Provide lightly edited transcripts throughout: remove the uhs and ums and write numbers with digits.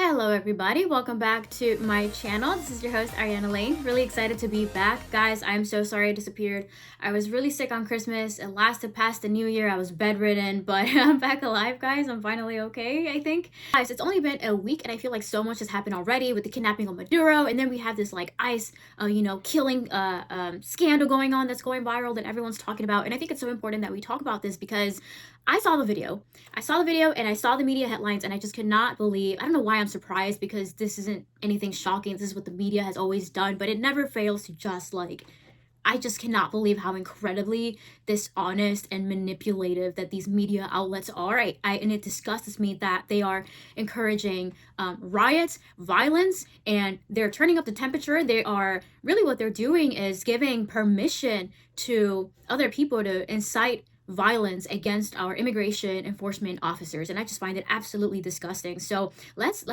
Hello everybody, welcome back to my channel. This is your host Ariana Lane. Really excited to be back. Guys, I'm so sorry I disappeared. I was really sick on Christmas. It lasted past the new year. I was bedridden, but I'm back alive, guys. I'm finally okay, I think. Guys, it's only been a week and I feel like so much has happened already with the kidnapping of Maduro, and then we have this like ICE killing scandal going on that's going viral that everyone's talking about. And I think it's so important that we talk about this because I saw the video and I saw the media headlines and I just could not believe, I don't know why I'm surprised because this isn't anything shocking. This is what the media has always done, but it never fails to just like, I just cannot believe how incredibly dishonest and manipulative that these media outlets are. And it disgusts me that they are encouraging riots, violence, and they're turning up the temperature. They are really, what they're doing is giving permission to other people to incite violence against our immigration enforcement officers, and I just find it absolutely disgusting. So let's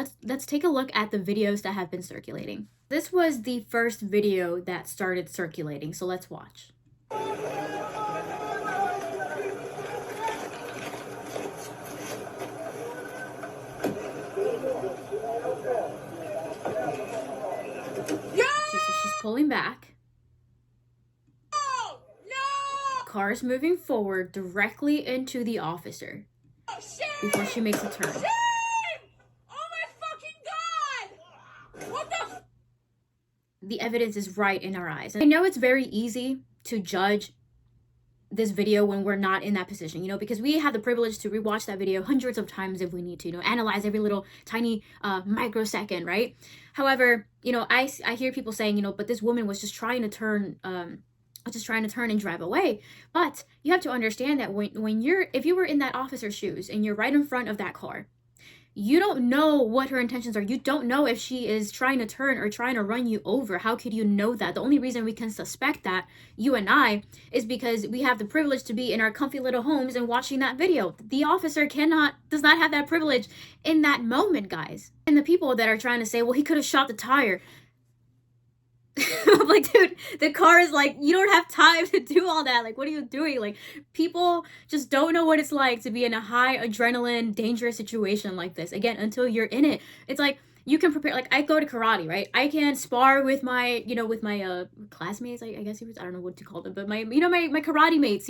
take a look at the videos that have been circulating. This was the first video that started circulating, so let's watch. So she's pulling back. Car is moving forward directly into the officer before she makes a turn. Shame! Oh my fucking god! What the? The evidence is right in our eyes. I know it's very easy to judge this video when we're not in that position, because we have the privilege to rewatch that video hundreds of times if we need to, analyze every little tiny microsecond, right? However, I hear people saying, but this woman was just trying to turn and drive away. But you have to understand that if you were in that officer's shoes and you're right in front of that car, you don't know what her intentions are. You don't know if she is trying to turn or trying to run you over. How could you know that? The only reason we can suspect that, you and I, is because we have the privilege to be in our comfy little homes and watching that video. The officer does not have that privilege in that moment, guys. And the people that are trying to say, well, he could have shot the tire. I'm like, dude, the car is like, you don't have time to do all that. Like, what are you doing? Like, people just don't know what it's like to be in a high adrenaline, dangerous situation like this. Again, until you're in it. It's like, you can prepare, like, I go to karate, right? I can spar with my, classmates, I guess I don't know what to call them, but my karate mates,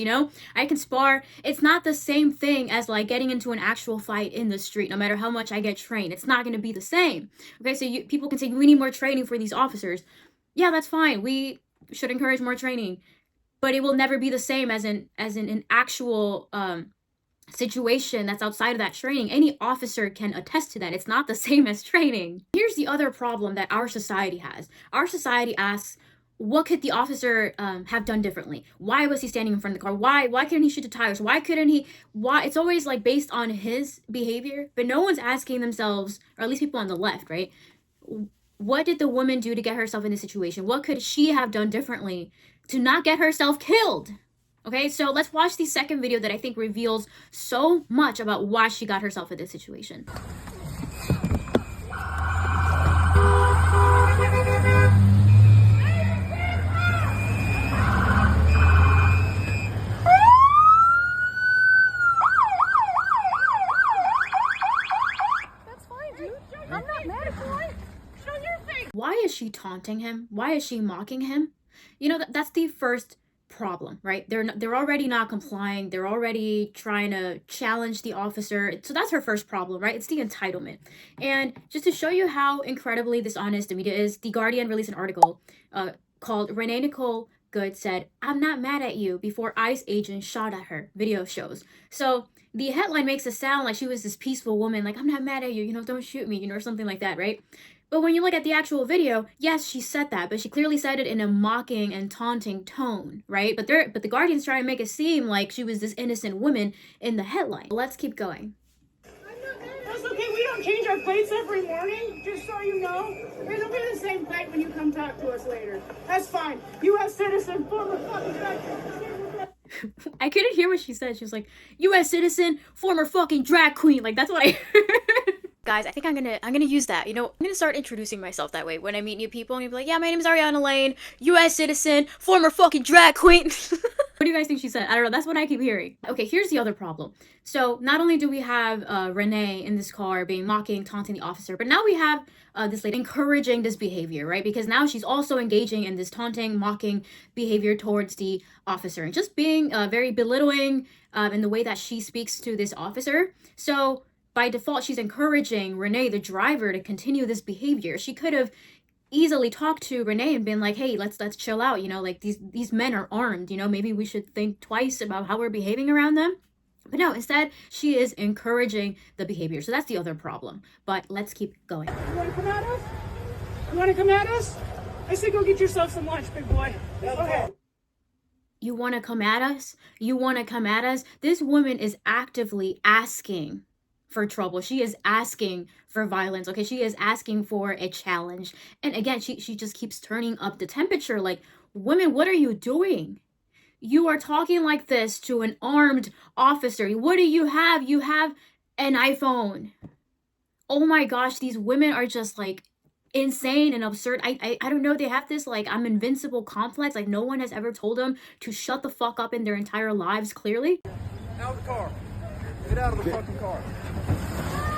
I can spar. It's not the same thing as, like, getting into an actual fight in the street, no matter how much I get trained. It's not going to be the same. Okay, so people can say, we need more training for these officers. Yeah, that's fine. We should encourage more training, but it will never be the same as in an actual situation that's outside of that training. Any officer can attest to that. It's not the same as training. Here's the other problem that our society has. Our society asks, what could the officer have done differently? Why was he standing in front of the car? Why couldn't he shoot the tires? Why couldn't he? Why? It's always like based on his behavior, but no one's asking themselves, or at least people on the left, right? What did the woman do to get herself in this situation? What could she have done differently to not get herself killed? Okay, so let's watch the second video that I think reveals so much about why she got herself in this situation. Why is she taunting him? Why is she mocking him? That's the first problem, right? They're already not complying. They're already trying to challenge the officer. So that's her first problem, right? It's the entitlement. And just to show you how incredibly dishonest the media is, The Guardian released an article called Renee Nicole Good said, "I'm not mad at you," before ICE agents shot at her, video shows. So the headline makes it sound like she was this peaceful woman, like, I'm not mad at you, don't shoot me, or something like that, right? But when you look at the actual video, yes, she said that, but she clearly said it in a mocking and taunting tone, right? But the Guardian's trying to make it seem like she was this innocent woman in the headline. Let's keep going. That's okay, we don't change our plates every morning, just so you know. It'll be the same plate when you come talk to us later. That's fine. U.S. citizen, former fucking drag queen. I couldn't hear what she said. She was like, U.S. citizen, former fucking drag queen. Like, that's what I heard. Guys, I think I'm gonna use that. I'm gonna start introducing myself that way. When I meet new people, I'm gonna be like, yeah, my name is Ariana Lane, U.S. citizen, former fucking drag queen. What do you guys think she said? I don't know. That's what I keep hearing. Okay, here's the other problem. So not only do we have Renee in this car being mocking, taunting the officer, but now we have this lady encouraging this behavior, right? Because now she's also engaging in this taunting, mocking behavior towards the officer and just being very belittling in the way that she speaks to this officer. So by default, she's encouraging Renee, the driver, to continue this behavior. She could have easily talked to Renee and been like, hey, let's chill out, you know, like these men are armed, you know, maybe we should think twice about how we're behaving around them. But no, instead she is encouraging the behavior. So that's the other problem. But let's keep going. You want to come at us? You want to come at us? I say go get yourself some lunch, big boy. Okay. You want to come at us? You want to come at us? This woman is actively asking for trouble. She is asking for violence. Okay, she is asking for a challenge. And again, she just keeps turning up the temperature. Like, women, what are you doing? You are talking like this to an armed officer. What do you have? You have an iPhone. Oh my gosh, these women are just like insane and absurd. I don't know, they have this like I'm invincible complex. Like no one has ever told them to shut the fuck up in their entire lives, clearly. Out of the car. Get out of the fucking car.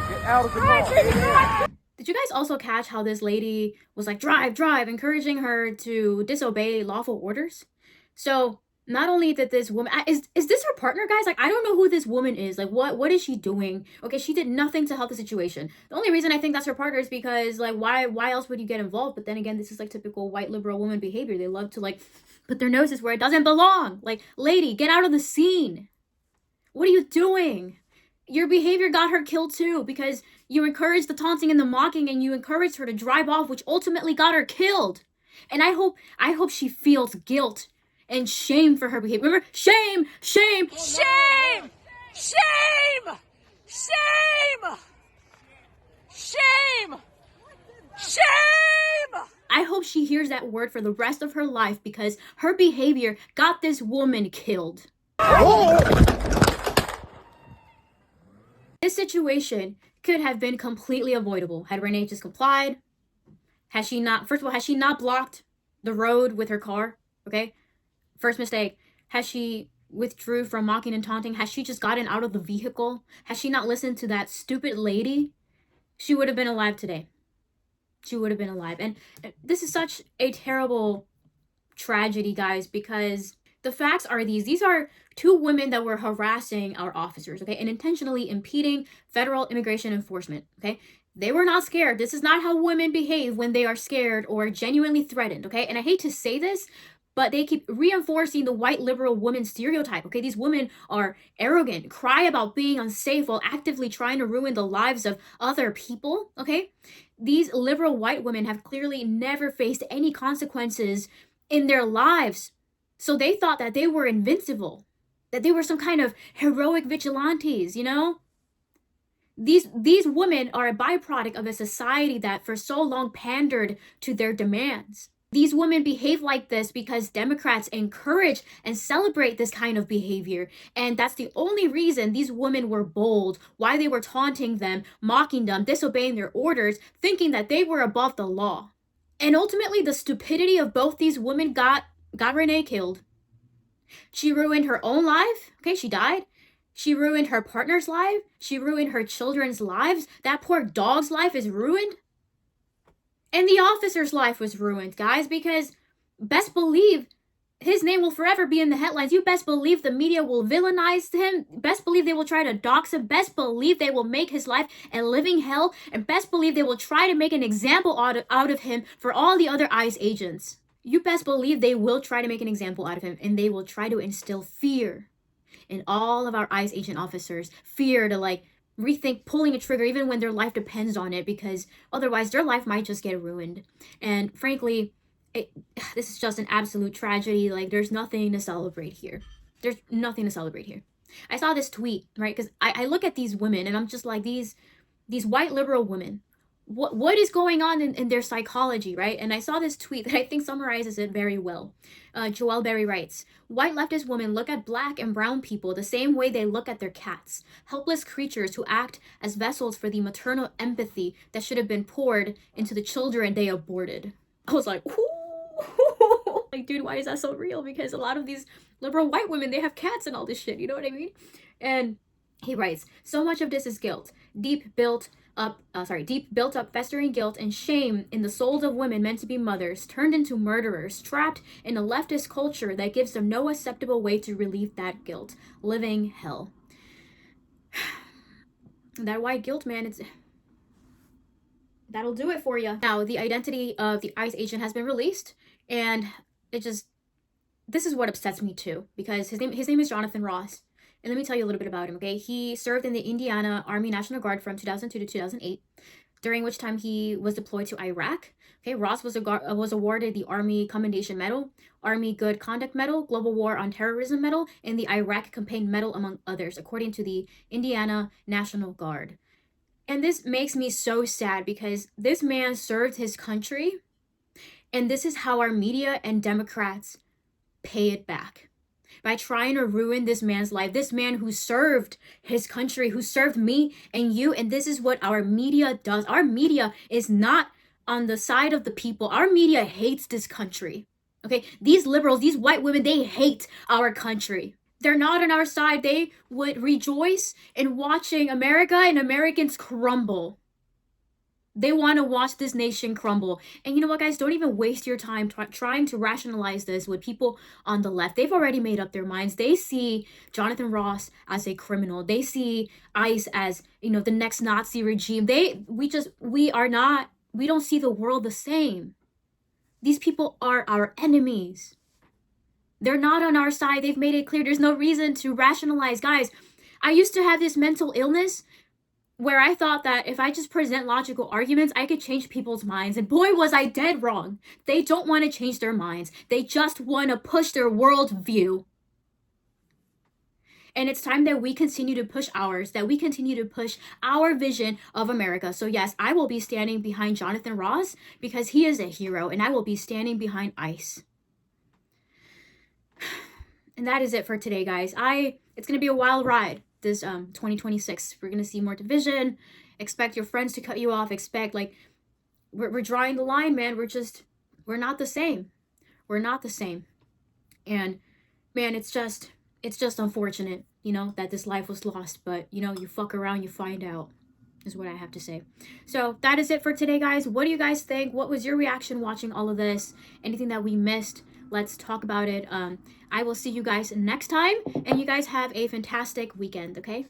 Get out of the car. Did you guys also catch how this lady was like, drive, drive, encouraging her to disobey lawful orders? So not only did this woman, is this her partner, guys? Like, I don't know who this woman is. Like, what is she doing? Okay, she did nothing to help the situation. The only reason I think that's her partner is because, like, why else would you get involved? But then again, this is like typical white liberal woman behavior. They love to like put their noses where it doesn't belong. Like, lady, get out of the scene. What are you doing? Your behavior got her killed too, because you encouraged the taunting and the mocking and you encouraged her to drive off, which ultimately got her killed. And I hope she feels guilt and shame for her behavior. Remember, shame, shame, shame, shame, shame, shame, shame. I hope she hears that word for the rest of her life because her behavior got this woman killed. This situation could have been completely avoidable had Renee just complied. Has she not, first of all, has she not blocked the road with her car? Okay. First mistake. Has she withdrew from mocking and taunting? Has she just gotten out of the vehicle? Has she not listened to that stupid lady? She would have been alive today. She would have been alive. And this is such a terrible tragedy, guys, because the facts are these are two women that were harassing our officers, okay, and intentionally impeding federal immigration enforcement, okay? They were not scared. This is not how women behave when they are scared or genuinely threatened, okay? And I hate to say this, but they keep reinforcing the white liberal woman stereotype, okay? These women are arrogant, cry about being unsafe while actively trying to ruin the lives of other people, okay? These liberal white women have clearly never faced any consequences in their lives. So they thought that they were invincible, that they were some kind of heroic vigilantes, you know? These women are a byproduct of a society that for so long pandered to their demands. These women behave like this because Democrats encourage and celebrate this kind of behavior. And that's the only reason these women were bold, why they were taunting them, mocking them, disobeying their orders, thinking that they were above the law. And ultimately, the stupidity of both these women got Renee killed. She ruined her own life. Okay, she died. She ruined her partner's life. She ruined her children's lives. That poor dog's life is ruined. And the officer's life was ruined, guys, because best believe his name will forever be in the headlines. You best believe the media will villainize him. Best believe they will try to dox him. Best believe they will make his life a living hell. And best believe they will try to make an example out of him for all the other ICE agents. You best believe they will try to make an example out of him, and they will try to instill fear in all of our ICE agent officers. Fear to like rethink pulling a trigger even when their life depends on it, because otherwise their life might just get ruined. And frankly, this is just an absolute tragedy. Like, there's nothing to celebrate here. There's nothing to celebrate here. I saw this tweet, right? Because I look at these women and I'm just like, these white liberal women, what is going on in their psychology, right? And I saw this tweet that I think summarizes it very well. Joelle Berry writes, white leftist women look at black and brown people the same way they look at their cats, helpless creatures who act as vessels for the maternal empathy that should have been poured into the children they aborted. I was like, ooh. like, dude, why is that so real? Because a lot of these liberal white women, they have cats and all this shit, you know what I mean? And he writes, so much of this is guilt, deep built up, festering guilt and shame in the souls of women meant to be mothers, turned into murderers, trapped in a leftist culture that gives them no acceptable way to relieve that guilt. Living hell. That white guilt, man, that'll do it for you. Now, the identity of the ICE agent has been released, and this is what upsets me too, because his name is Jonathan Ross. And let me tell you a little bit about him, okay? He served in the Indiana Army National Guard from 2002 to 2008, during which time he was deployed to Iraq. Okay, Ross was awarded the Army Commendation Medal, Army Good Conduct Medal, Global War on Terrorism Medal, and the Iraq Campaign Medal, among others, according to the Indiana National Guard. And this makes me so sad because this man served his country, and this is how our media and Democrats pay it back. By trying to ruin this man's life, this man who served his country, who served me and you, and this is what our media does. Our media is not on the side of the people. Our media hates this country, okay? These liberals, these white women, they hate our country. They're not on our side. They would rejoice in watching America and Americans crumble. They want to watch this nation crumble. And you know what, guys? Don't even waste your time trying to rationalize this with people on the left. They've already made up their minds. They see Jonathan Ross as a criminal. They see ICE as, you know, the next Nazi regime. We don't see the world the same. These people are our enemies. They're not on our side. They've made it clear. There's no reason to rationalize. Guys, I used to have this mental illness where I thought that if I just present logical arguments, I could change people's minds. And boy, was I dead wrong. They don't want to change their minds. They just want to push their worldview. And it's time that we continue to push ours, that we continue to push our vision of America. So yes, I will be standing behind Jonathan Ross because he is a hero, and I will be standing behind ICE. And that is it for today, guys. It's going to be a wild ride. This 2026, we're gonna see more division. Expect your friends to cut you off. Expect, like, we're drawing the line, man. We're not the same. We're not the same. And man, it's just unfortunate, you know, that this life was lost. But you know, you fuck around, you find out, is what I have to say. So that is it for today, guys. What do you guys think? What was your reaction watching all of this? Anything that we missed? Let's talk about it. I will see you guys next time, and you guys have a fantastic weekend, okay?